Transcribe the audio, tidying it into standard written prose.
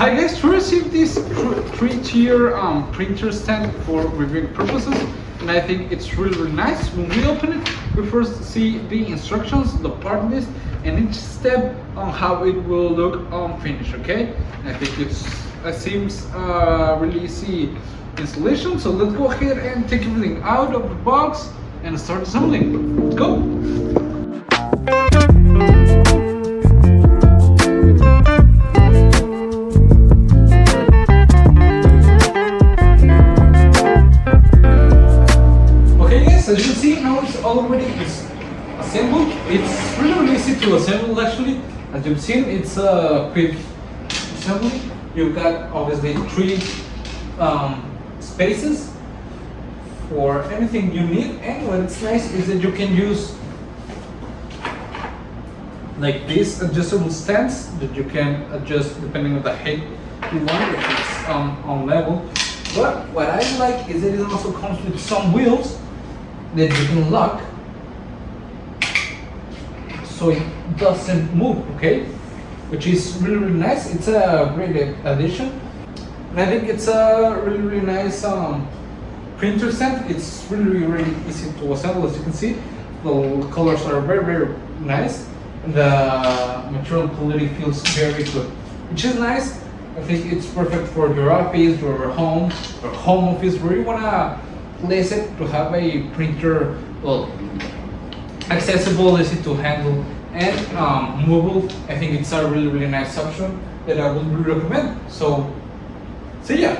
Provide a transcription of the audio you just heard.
Hi guys, we received this 3-tier printer stand for reviewing purposes, and I think it's really nice. When we open it, we first see the instructions, the part list, and each step on how it will look finished. Okay, I think it seems really easy installation. So let's go ahead and take everything out of the box and start assembling. Let's go. As you can see, now it's already assembled. It's really easy to assemble actually. As you've seen, it's a quick assembly. You've got obviously 3 spaces for anything you need, and what's nice is that you can use like these adjustable stands that you can adjust depending on the height you want, if it's on level. But what I like is that it also comes with some wheels that you can lock so it doesn't move, okay? Which is really nice. It's a great addition, and I think it's a really nice printer stand. It's really easy to assemble. As you can see, the colors are very nice, and the material quality feels very good, which is nice. I think it's perfect for your office, your home, or home office, where you wanna place it to have a printer, well, accessible, easy to handle, and movable. I think it's a really nice option that I would recommend. So, see ya.